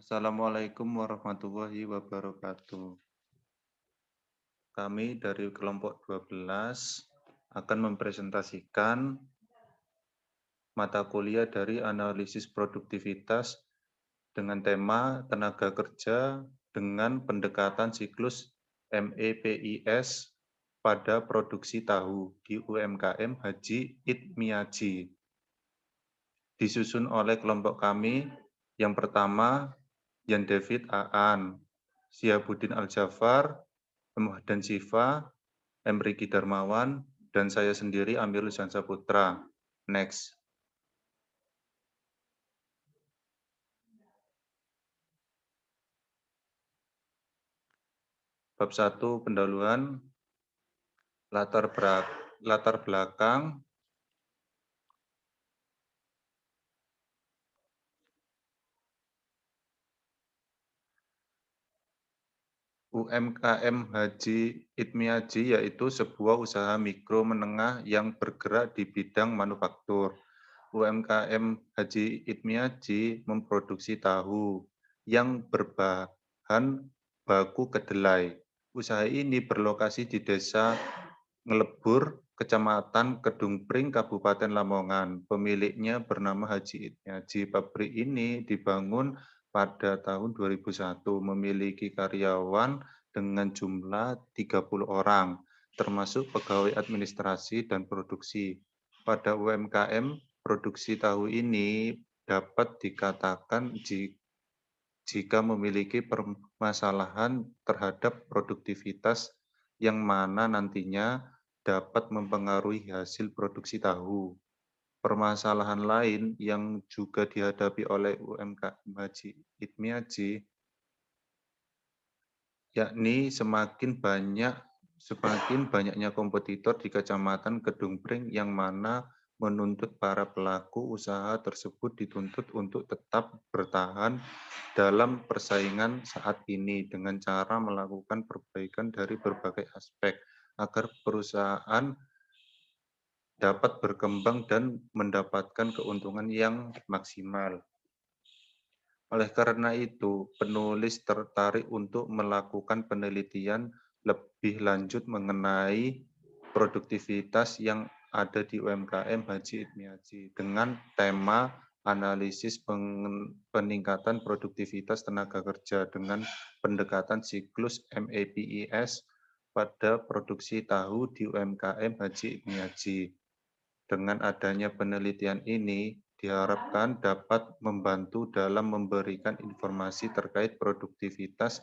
Assalamualaikum warahmatullahi wabarakatuh. Kami dari kelompok 12 akan mempresentasikan mata kuliah dari analisis produktivitas dengan tema tenaga kerja dengan pendekatan siklus MEPIS pada produksi tahu di UMKM Haji Itmiaji. Disusun oleh kelompok kami yang pertama Yan David Aan, Siabuddin Al-Jafar, dan Siva, Riki Darmawan, dan saya sendiri Amirul Saputra. Next. Bab 1 pendahuluan, latar belakang, UMKM Haji Itmiaji yaitu sebuah usaha mikro menengah yang bergerak di bidang manufaktur. UMKM Haji Itmiaji memproduksi tahu yang berbahan baku kedelai. Usaha ini berlokasi di Desa Ngelebur, Kecamatan Kedungpring, Kabupaten Lamongan. Pemiliknya bernama Haji Itmiaji. Pabrik ini dibangun pada tahun 2001, memiliki karyawan dengan jumlah 30 orang, termasuk pegawai administrasi dan produksi. Pada UMKM, produksi tahu ini dapat dikatakan jika memiliki permasalahan terhadap produktivitas yang mana nantinya dapat mempengaruhi hasil produksi tahu. Permasalahan lain yang juga dihadapi oleh UMKM Haji Itmiaji yakni semakin banyaknya kompetitor di Kecamatan Kedungpring yang mana menuntut para pelaku usaha tersebut dituntut untuk tetap bertahan dalam persaingan saat ini dengan cara melakukan perbaikan dari berbagai aspek agar perusahaan dapat berkembang dan mendapatkan keuntungan yang maksimal. Oleh karena itu, penulis tertarik untuk melakukan penelitian lebih lanjut mengenai produktivitas yang ada di UMKM Haji Itmiaji dengan tema analisis peningkatan produktivitas tenaga kerja dengan pendekatan siklus MEPIS pada produksi tahu di UMKM Haji Itmiaji. Dengan adanya penelitian ini, diharapkan dapat membantu dalam memberikan informasi terkait produktivitas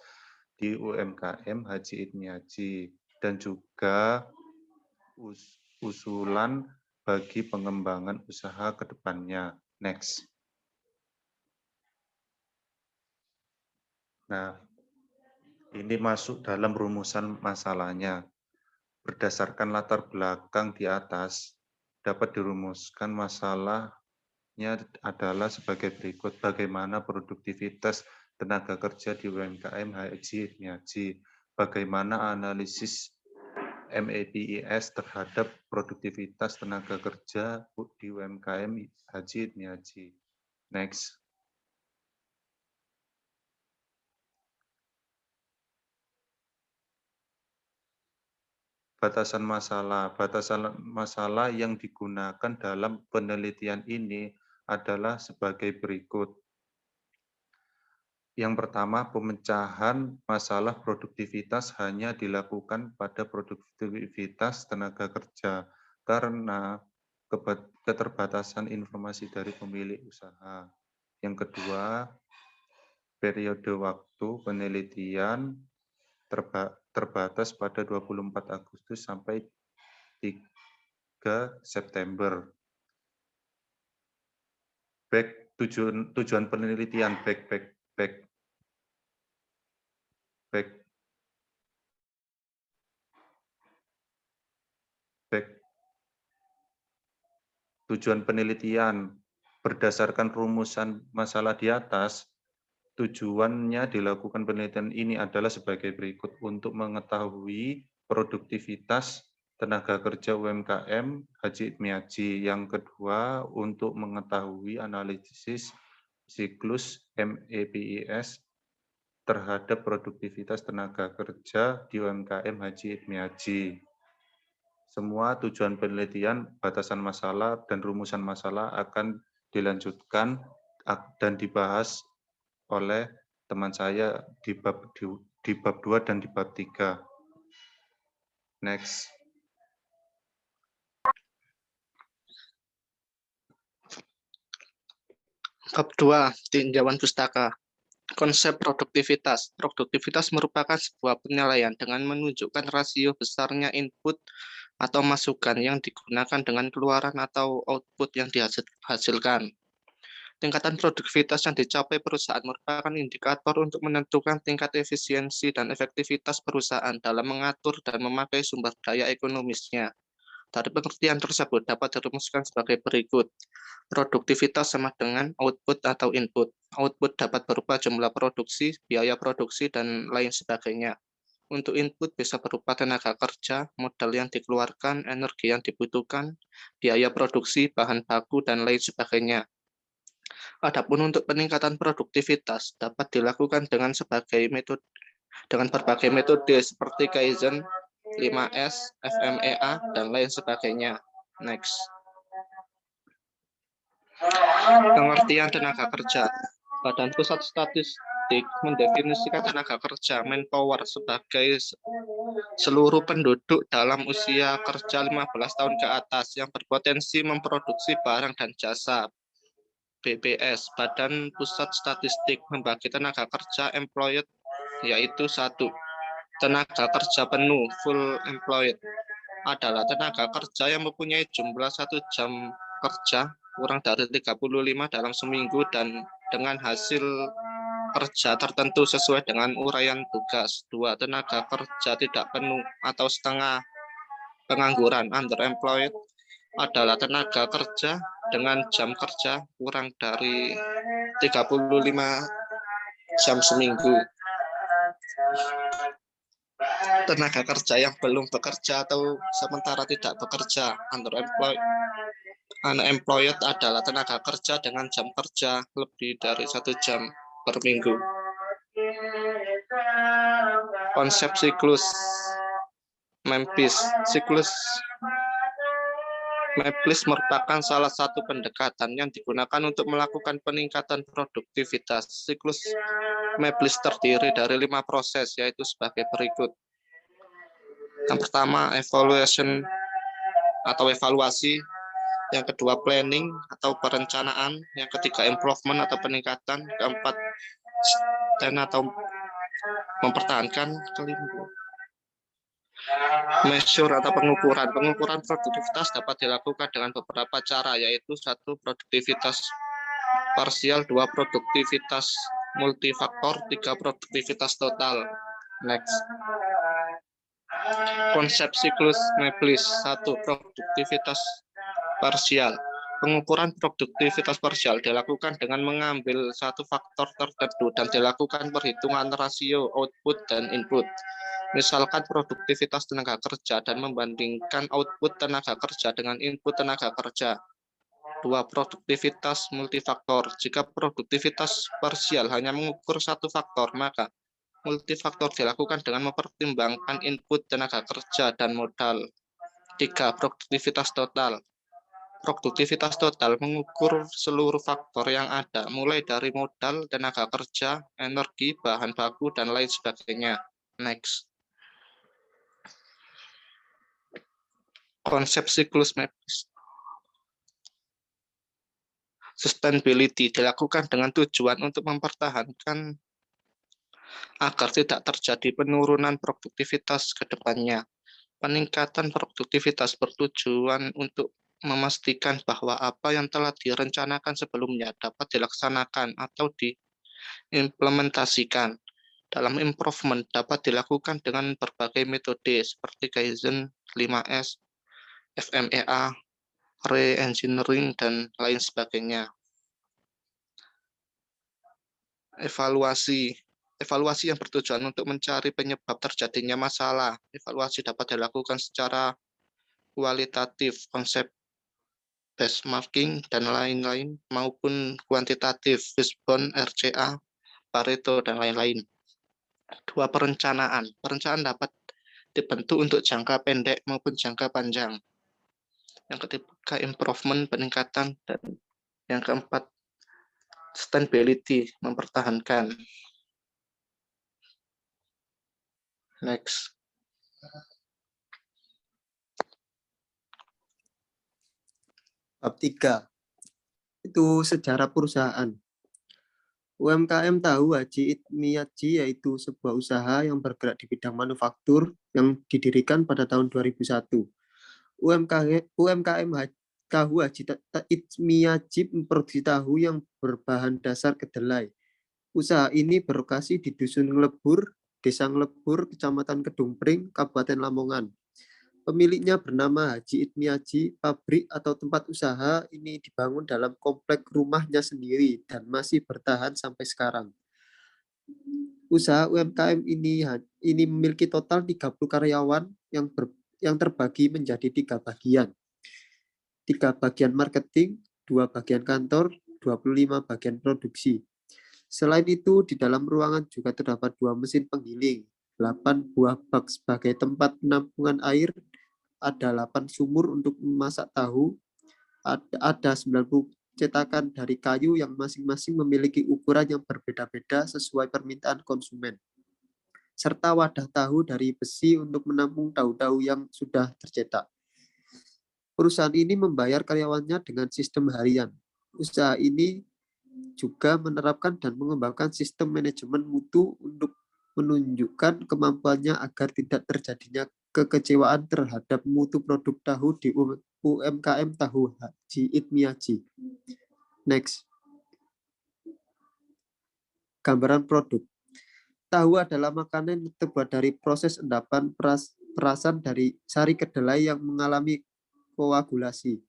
di UMKM Haji Itmiaji dan juga usulan bagi pengembangan usaha ke depannya. Next. Nah, ini masuk dalam rumusan masalahnya. Berdasarkan latar belakang di atas, dapat dirumuskan masalahnya adalah sebagai berikut. Bagaimana produktivitas tenaga kerja di UMKM Haji Itmiaji? Bagaimana analisis MEPIS terhadap produktivitas tenaga kerja di UMKM Haji Itmiaji? Next. Batasan masalah yang digunakan dalam penelitian ini adalah sebagai berikut. Yang pertama, pemecahan masalah produktivitas hanya dilakukan pada produktivitas tenaga kerja karena keterbatasan informasi dari pemilik usaha. Yang kedua, periode waktu penelitian terbatas pada 24 Agustus sampai 3 September. Tujuan penelitian Tujuan penelitian berdasarkan rumusan masalah di atas, tujuannya dilakukan penelitian ini adalah sebagai berikut untuk mengetahui produktivitas tenaga kerja UMKM Haji Itmiaji. Yang kedua, untuk mengetahui analisis siklus MEPIS terhadap produktivitas tenaga kerja di UMKM Haji Ibni Haji. Semua tujuan penelitian, batasan masalah, dan rumusan masalah akan dilanjutkan dan dibahas oleh teman saya di bab 2 dan di bab 3. Next. Bab 2, tinjauan pustaka. Konsep produktivitas. Produktivitas merupakan sebuah penilaian dengan menunjukkan rasio besarnya input atau masukan yang digunakan dengan keluaran atau output yang dihasilkan. Tingkatan produktivitas yang dicapai perusahaan merupakan indikator untuk menentukan tingkat efisiensi dan efektivitas perusahaan dalam mengatur dan memakai sumber daya ekonomisnya. Dari pengertian tersebut dapat dirumuskan sebagai berikut. Produktivitas sama dengan output atau input. Output dapat berupa jumlah produksi, biaya produksi, dan lain sebagainya. Untuk input bisa berupa tenaga kerja, modal yang dikeluarkan, energi yang dibutuhkan, biaya produksi, bahan baku, dan lain sebagainya. Adapun untuk peningkatan produktivitas dapat dilakukan dengan berbagai metode seperti Kaizen, 5S, FMEA, dan lain sebagainya. Next. Pengertian tenaga kerja. Badan Pusat Statistik mendefinisikan tenaga kerja manpower sebagai seluruh penduduk dalam usia kerja 15 tahun ke atas yang berpotensi memproduksi barang dan jasa. BPS, Badan Pusat Statistik, membagi tenaga kerja employed, yaitu 1. Tenaga kerja penuh, full employed, adalah tenaga kerja yang mempunyai jumlah 1 jam kerja kurang dari 35 dalam seminggu dan dengan hasil kerja tertentu sesuai dengan uraian tugas. 2. Tenaga kerja tidak penuh atau setengah pengangguran, underemployed, adalah tenaga kerja dengan jam kerja kurang dari 35 jam seminggu. Tenaga kerja yang belum bekerja atau sementara tidak bekerja, unemployed adalah tenaga kerja dengan jam kerja lebih dari 1 jam per minggu. Konsep siklus MEPIS. Siklus MEPIS merupakan salah satu pendekatan yang digunakan untuk melakukan peningkatan produktivitas. Siklus MEPIS terdiri dari 5 proses, yaitu sebagai berikut. Yang pertama, evaluation atau evaluasi. Yang kedua, planning atau perencanaan. Yang ketiga, improvement atau peningkatan. Keempat, sustain atau mempertahankan. Kelima, measure atau pengukuran. Pengukuran produktivitas dapat dilakukan dengan beberapa cara, yaitu 1. Produktivitas parsial, 2. Produktivitas multifaktor, 3. Produktivitas total. Next. Konsep siklus MEPIS. 1. Produktivitas parsial. Pengukuran produktivitas parsial dilakukan dengan mengambil satu faktor tertentu dan dilakukan perhitungan rasio output dan input. Misalkan produktivitas tenaga kerja dan membandingkan output tenaga kerja dengan input tenaga kerja. 2. Produktivitas multifaktor. Jika produktivitas parsial hanya mengukur satu faktor, maka multifaktor dilakukan dengan mempertimbangkan input tenaga kerja dan modal. 3. Produktivitas total. Produktivitas total mengukur seluruh faktor yang ada, mulai dari modal, tenaga kerja, energi, bahan baku, dan lain sebagainya. Next. Konsep siklus MEPIS. Sustainability dilakukan dengan tujuan untuk mempertahankan agar tidak terjadi penurunan produktivitas ke depannya. Peningkatan produktivitas bertujuan untuk memastikan bahwa apa yang telah direncanakan sebelumnya dapat dilaksanakan atau diimplementasikan. Dalam improvement dapat dilakukan dengan berbagai metode seperti Kaizen, 5S, FMEA, re-engineering, dan lain sebagainya. Evaluasi yang bertujuan untuk mencari penyebab terjadinya masalah. Evaluasi dapat dilakukan secara kualitatif. Konsep base marking, dan lain-lain, maupun kuantitatif, Fishbone, RCA, Pareto, dan lain-lain. 2. Perencanaan. Perencanaan dapat dibentuk untuk jangka pendek maupun jangka panjang. Yang ketiga, improvement, peningkatan. Dan yang keempat, sustainability, mempertahankan. Next. Bab 3. Itu sejarah perusahaan. UMKM Tahu Haji Itmiyaji yaitu sebuah usaha yang bergerak di bidang manufaktur yang didirikan pada tahun 2001. UMKM Tahu Haji Itmiyaji memproduksi tahu yang berbahan dasar kedelai. Usaha ini berlokasi di Dusun Nglebur, Desa Nglebur, Kecamatan Kedungpring, Kabupaten Lamongan. Pemiliknya bernama Haji Itmiyaji. Pabrik atau tempat usaha ini dibangun dalam komplek rumahnya sendiri dan masih bertahan sampai sekarang. Usaha UMKM ini memiliki total 30 karyawan yang terbagi menjadi 3 bagian. 3 bagian marketing, 2 bagian kantor, 25 bagian produksi. Selain itu, di dalam ruangan juga terdapat 2 mesin penggiling, 8 buah bak sebagai tempat penampungan air, ada 8 sumur untuk memasak tahu, ada 90 cetakan dari kayu yang masing-masing memiliki ukuran yang berbeda-beda sesuai permintaan konsumen, serta wadah tahu dari besi untuk menampung tahu-tahu yang sudah tercetak. Perusahaan ini membayar karyawannya dengan sistem harian. Usaha ini juga menerapkan dan mengembangkan sistem manajemen mutu untuk menunjukkan kemampuannya agar tidak terjadinya kekecewaan terhadap mutu produk tahu di UMKM Tahu Haji Itmiyaji. Next. Gambaran produk. Tahu adalah makanan yang terbuat dari proses endapan perasan dari sari kedelai yang mengalami koagulasi.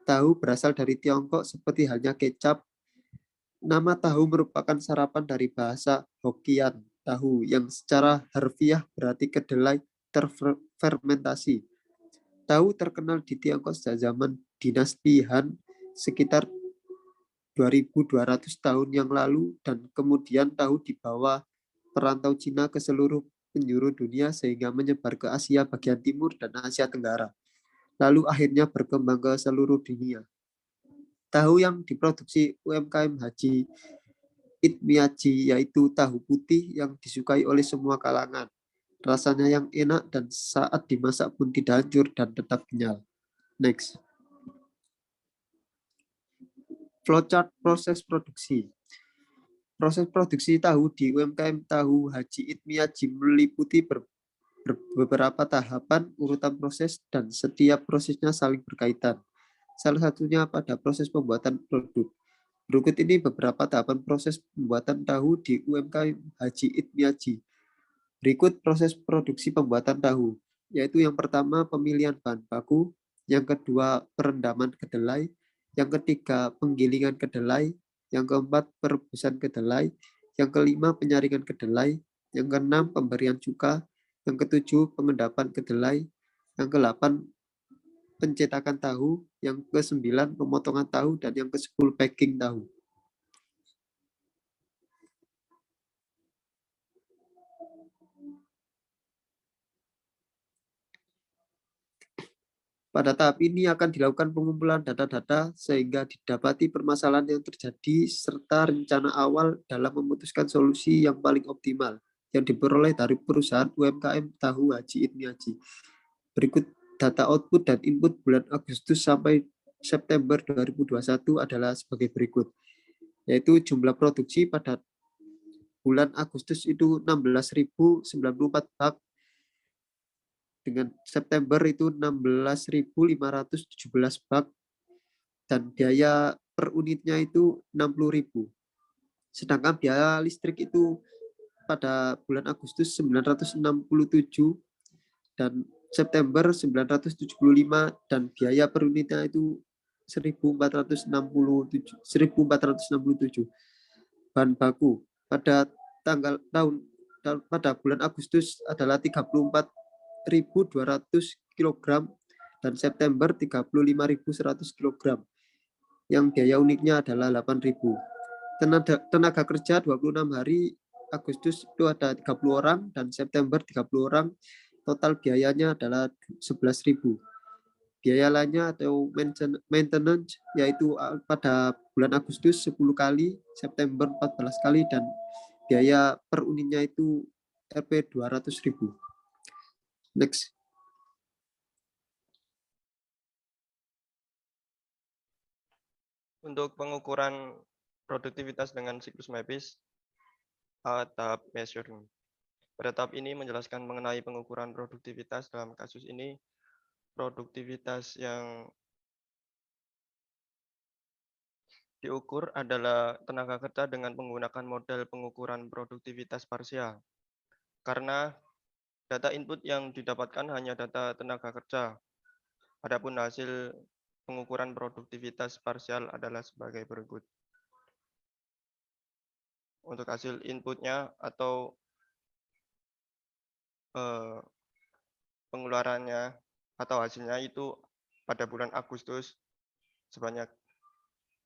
Tahu berasal dari Tiongkok seperti halnya kecap. Nama tahu merupakan sarapan dari bahasa Hokkien tahu yang secara harfiah berarti kedelai terfermentasi. Tahu terkenal di Tiongkok sejak zaman dinasti Han sekitar 2200 tahun yang lalu dan kemudian tahu dibawa perantau Cina ke seluruh penjuru dunia sehingga menyebar ke Asia bagian timur dan Asia Tenggara. Lalu akhirnya berkembang ke seluruh dunia. Tahu yang diproduksi UMKM Haji Itmiyaji yaitu tahu putih yang disukai oleh semua kalangan. Rasanya yang enak dan saat dimasak pun tidak hancur dan tetap kenyal. Next. Flowchart proses produksi. Proses produksi tahu di UMKM Tahu Haji Itmiyaji meliputi beberapa tahapan, urutan proses, dan setiap prosesnya saling berkaitan. Salah satunya pada proses pembuatan produk. Berikut ini beberapa tahapan proses pembuatan tahu di UMKM Haji Itmiyaji. Berikut proses produksi pembuatan tahu, yaitu yang pertama pemilihan bahan baku, yang kedua perendaman kedelai, yang ketiga penggilingan kedelai, yang keempat perebusan kedelai, yang kelima penyaringan kedelai, yang keenam pemberian cuka, yang ketujuh pengendapan kedelai, yang ke-8 pencetakan tahu, yang ke-9 pemotongan tahu, dan yang ke-10 packing tahu. Pada tahap ini akan dilakukan pengumpulan data-data sehingga didapati permasalahan yang terjadi serta rencana awal dalam memutuskan solusi yang paling optimal yang diperoleh dari perusahaan UMKM Tahu Haji Itmiyaji. Berikut data output dan input bulan Agustus sampai September 2021 adalah sebagai berikut, yaitu jumlah produksi pada bulan Agustus itu 16.094 bak, dengan September itu 16.517 bak, dan biaya per unitnya itu 60.000. Sedangkan biaya listrik itu pada bulan Agustus 967 dan September 975 dan biaya per unitnya itu 1.467. Bahan baku pada pada bulan Agustus adalah 34.200 kg dan September 35.100 kg. yang biaya uniknya adalah 8.000. Tenaga kerja 26 hari, Agustus itu ada 30 orang, dan September 30 orang, total biayanya adalah 11.000. Biaya lainnya atau maintenance yaitu pada bulan Agustus 10 kali, September 14 kali, dan biaya per unitnya itu Rp 200.000. Next. Untuk pengukuran produktivitas dengan siklus MAPIS, tahap measuring. Pada tahap ini menjelaskan mengenai pengukuran produktivitas. Dalam kasus ini, produktivitas yang diukur adalah tenaga kerja dengan menggunakan model pengukuran produktivitas parsial. Karena data input yang didapatkan hanya data tenaga kerja. Adapun hasil pengukuran produktivitas parsial adalah sebagai berikut. Untuk hasil inputnya atau pengeluarannya atau hasilnya itu pada bulan Agustus sebanyak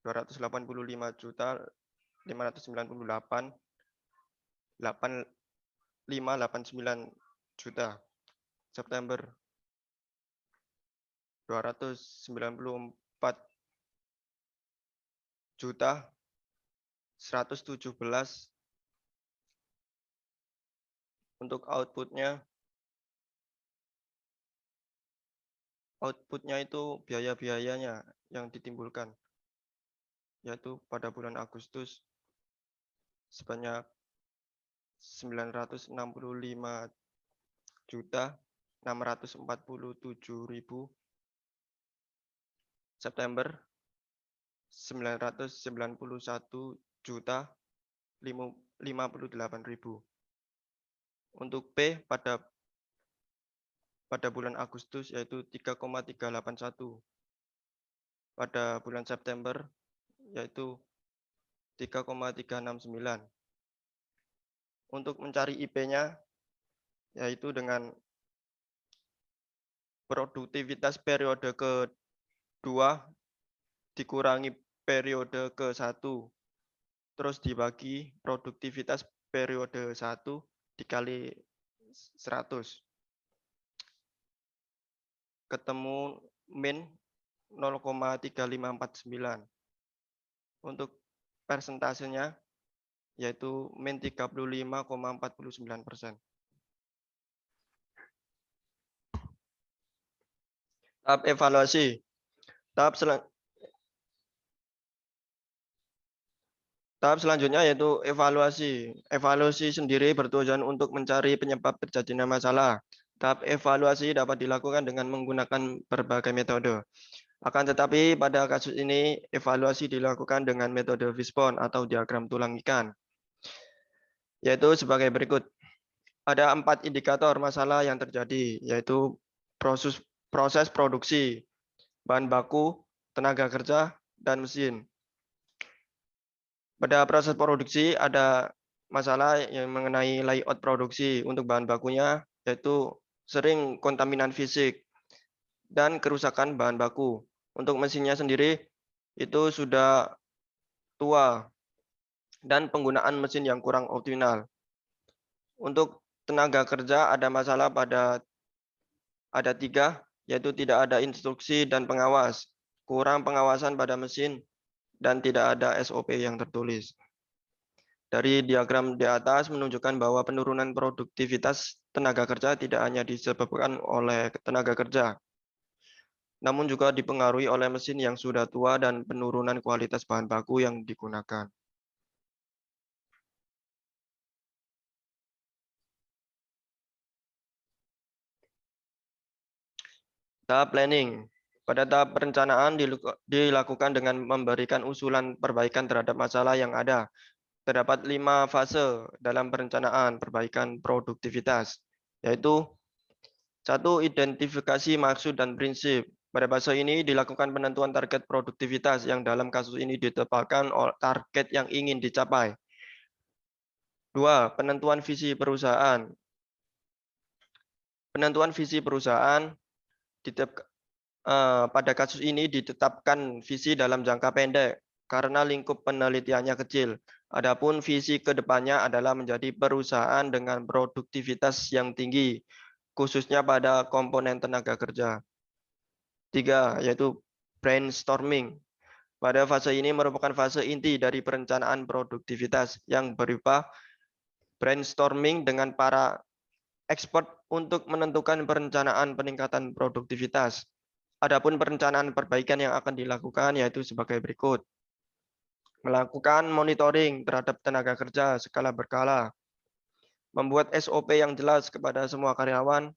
285.598.8589 juta. September 294 juta 117. Untuk outputnya itu biaya-biayanya yang ditimbulkan, yaitu pada bulan Agustus sebanyak 965.647.000, September 991.058.000. Untuk P pada bulan Agustus yaitu 3,381. Pada bulan September yaitu 3,369. Untuk mencari IP-nya yaitu dengan produktivitas periode kedua dikurangi periode ke-1, terus dibagi produktivitas periode 1 dikali 100. Ketemu min 0,3549. Untuk persentasenya yaitu min 35,49%. Tahap evaluasi. Tahap selanjutnya yaitu evaluasi. Evaluasi sendiri bertujuan untuk mencari penyebab terjadinya masalah. Tahap evaluasi dapat dilakukan dengan menggunakan berbagai metode. Akan tetapi pada kasus ini evaluasi dilakukan dengan metode Fishbone atau diagram tulang ikan, yaitu sebagai berikut. Ada 4 indikator masalah yang terjadi, yaitu proses produksi, bahan baku, tenaga kerja, dan mesin. Pada proses produksi ada masalah yang mengenai layout produksi. Untuk bahan bakunya yaitu sering kontaminan fisik dan kerusakan bahan baku. Untuk mesinnya sendiri itu sudah tua dan penggunaan mesin yang kurang optimal. Untuk tenaga kerja ada masalah ada 3, yaitu tidak ada instruksi dan pengawas, kurang pengawasan pada mesin, dan tidak ada SOP yang tertulis. Dari diagram di atas menunjukkan bahwa penurunan produktivitas tenaga kerja tidak hanya disebabkan oleh tenaga kerja, namun juga dipengaruhi oleh mesin yang sudah tua dan penurunan kualitas bahan baku yang digunakan. Tahap planning. Pada tahap perencanaan dilakukan dengan memberikan usulan perbaikan terhadap masalah yang ada. Terdapat 5 fase dalam perencanaan perbaikan produktivitas, yaitu 1. Identifikasi maksud dan prinsip. Pada fase ini dilakukan penentuan target produktivitas yang dalam kasus ini ditetapkan target yang ingin dicapai. 2. Penentuan visi perusahaan. Penentuan visi perusahaan Pada kasus ini ditetapkan visi dalam jangka pendek karena lingkup penelitiannya kecil. Adapun visi ke depannya adalah menjadi perusahaan dengan produktivitas yang tinggi, khususnya pada komponen tenaga kerja. 3, yaitu brainstorming. Pada fase ini merupakan fase inti dari perencanaan produktivitas yang berupa brainstorming dengan para expert untuk menentukan perencanaan peningkatan produktivitas. Adapun perencanaan perbaikan yang akan dilakukan yaitu sebagai berikut. Melakukan monitoring terhadap tenaga kerja skala berkala. Membuat SOP yang jelas kepada semua karyawan.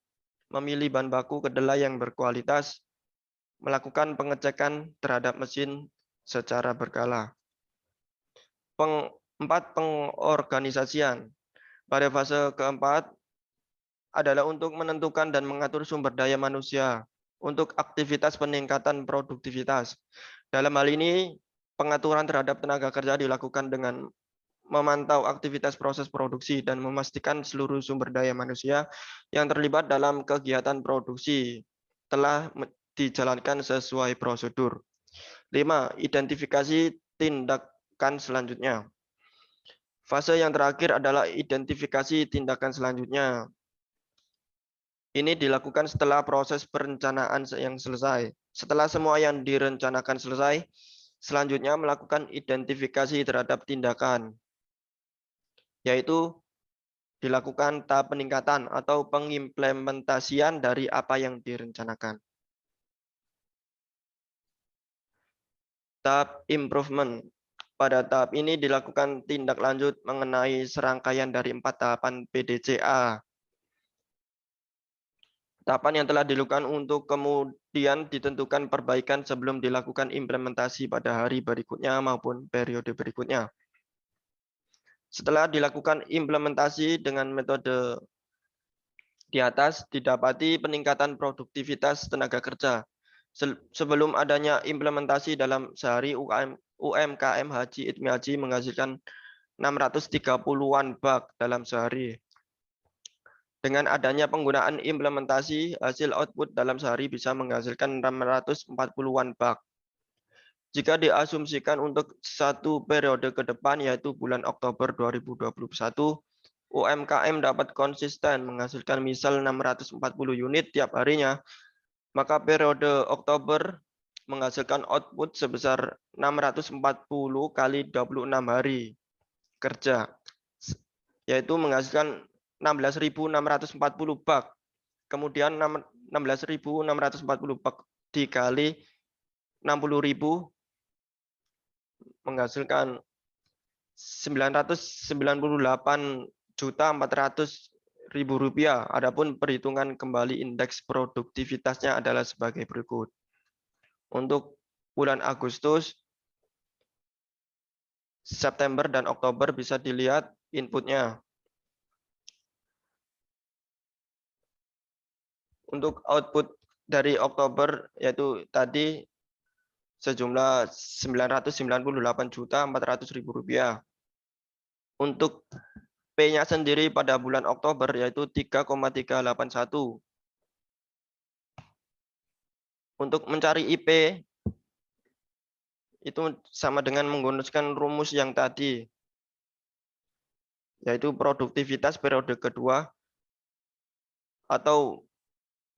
Memilih bahan baku kedelai yang berkualitas. Melakukan pengecekan terhadap mesin secara berkala. 4. Pengorganisasian. Pada fase keempat adalah untuk menentukan dan mengatur sumber daya manusia untuk aktivitas peningkatan produktivitas. Dalam hal ini, pengaturan terhadap tenaga kerja dilakukan dengan memantau aktivitas proses produksi dan memastikan seluruh sumber daya manusia yang terlibat dalam kegiatan produksi telah dijalankan sesuai prosedur. 5. Identifikasi tindakan selanjutnya. Fase yang terakhir adalah identifikasi tindakan selanjutnya. Ini dilakukan setelah proses perencanaan yang selesai. Setelah semua yang direncanakan selesai, selanjutnya melakukan identifikasi terhadap tindakan, yaitu dilakukan tahap peningkatan atau pengimplementasian dari apa yang direncanakan. Tahap improvement. Pada tahap ini dilakukan tindak lanjut mengenai serangkaian dari 4 tahapan PDCA. Tahapan yang telah dilakukan untuk kemudian ditentukan perbaikan sebelum dilakukan implementasi pada hari berikutnya maupun periode berikutnya. Setelah dilakukan implementasi dengan metode di atas, didapati peningkatan produktivitas tenaga kerja. Sebelum adanya implementasi dalam sehari, UMKM Haji Itmi Haji menghasilkan 630-an bak dalam sehari. Dengan adanya penggunaan implementasi, hasil output dalam sehari bisa menghasilkan 640-an bak. Jika diasumsikan untuk satu periode ke depan, yaitu bulan Oktober 2021, UMKM dapat konsisten menghasilkan misal 640 unit tiap harinya, maka periode Oktober menghasilkan output sebesar 640 kali 26 hari kerja, yaitu menghasilkan 16.640 bak. Kemudian 16.640 bak dikali 60.000 menghasilkan 998.400.000 rupiah. Adapun perhitungan kembali indeks produktivitasnya adalah sebagai berikut. Untuk bulan Agustus, September, dan Oktober bisa dilihat inputnya. Untuk output dari Oktober yaitu tadi sejumlah 998.400.000 rupiah. Untuk P-nya sendiri pada bulan Oktober yaitu 3,381. Untuk mencari IP itu sama dengan menggunakan rumus yang tadi, yaitu produktivitas periode kedua atau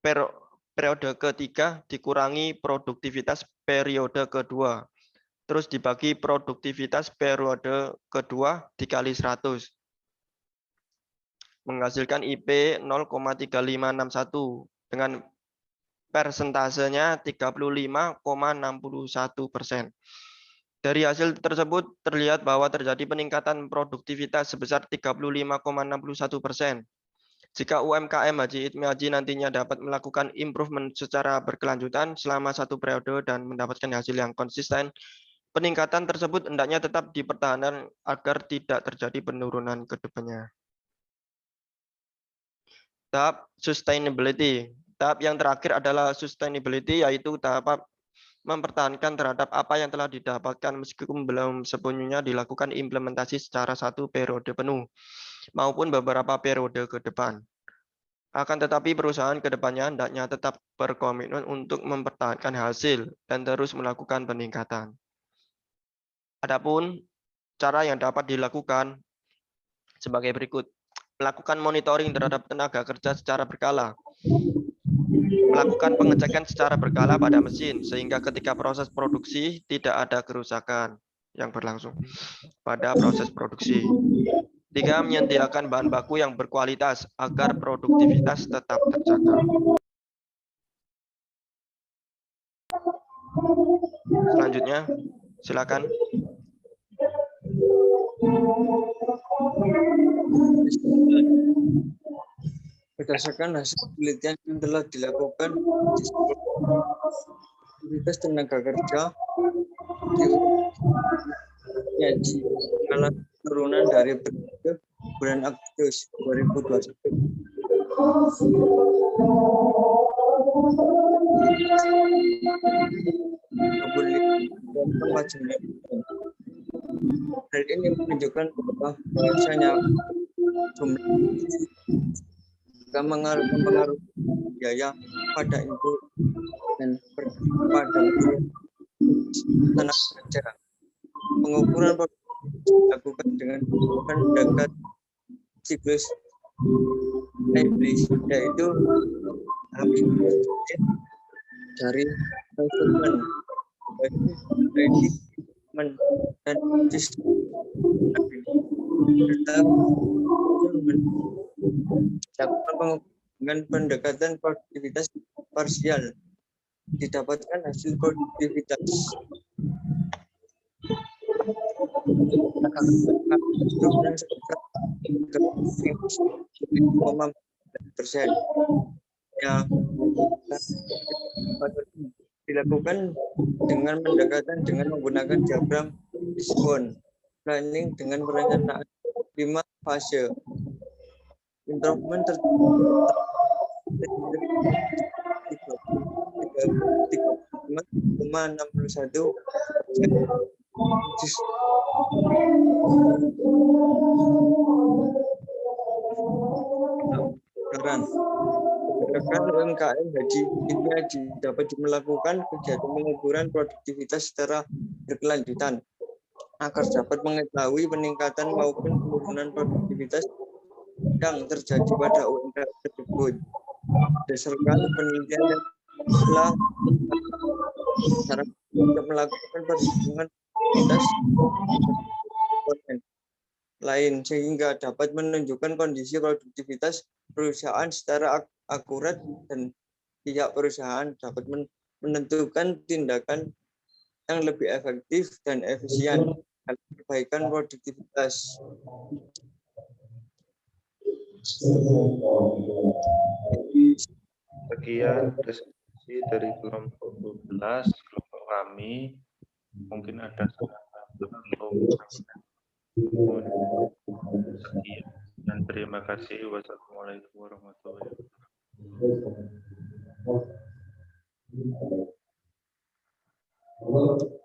periode ketiga dikurangi produktivitas periode kedua. Terus dibagi produktivitas periode kedua dikali 100. Menghasilkan IP 0,3561 dengan persentasenya 35,61%. Dari hasil tersebut terlihat bahwa terjadi peningkatan produktivitas sebesar 35,61%. Jika UMKM Haji Itmi Haji nantinya dapat melakukan improvement secara berkelanjutan selama 1 periode dan mendapatkan hasil yang konsisten, peningkatan tersebut hendaknya tetap dipertahankan agar tidak terjadi penurunan ke depannya. Tahap sustainability. Tahap yang terakhir adalah sustainability, yaitu tahap mempertahankan terhadap apa yang telah didapatkan meskipun belum sepenuhnya dilakukan implementasi secara 1 periode penuh maupun beberapa periode ke depan. Akan tetapi perusahaan ke depannya hendaknya tetap berkomitmen untuk mempertahankan hasil dan terus melakukan peningkatan. Adapun cara yang dapat dilakukan sebagai berikut. Melakukan monitoring terhadap tenaga kerja secara berkala. Melakukan pengecekan secara berkala pada mesin, sehingga ketika proses produksi tidak ada kerusakan yang berlangsung pada proses produksi. 3. Menyediakan bahan baku yang berkualitas agar produktivitas tetap terjaga. Selanjutnya, silakan. Berdasarkan hasil penelitian yang telah dilakukan di aktivitas tenaga kerja di mengalami penurunan dari periode bulan Agustus 2021. Hal ini menunjukkan bahwasanya jumlah mengaruh biaya pada input dan pada tenaga kerja. Pengukuran dilakukan dengan pendekatan siklus Naiblis, yaitu dari konsumen dan dilakukan dengan pendekatan produktivitas parsial, didapatkan hasil produktivitas persen. Ya, dilakukan dengan pendekatan dengan menggunakan diagram diskon planning dengan perencanaan 5 fase. Improvement Gerakan UMKM Haji Haji dapat melakukan kegiatan pengukuran produktivitas secara berkelanjutan agar dapat mengetahui peningkatan maupun penurunan produktivitas yang terjadi pada UMKM tersebut. Berdasarkan penelitian yang telah cara untuk melakukan perhitungan produktivitas lain sehingga dapat menunjukkan kondisi produktivitas perusahaan secara akurat dan pihak perusahaan dapat menentukan tindakan yang lebih efektif dan efisien dalam perbaikan produktivitas. Sekian diskusi dari kelompok 12, kelompok kami. Mungkin ada belum. Sekian dan terima kasih. Wassalamualaikum warahmatullahi wabarakatuh.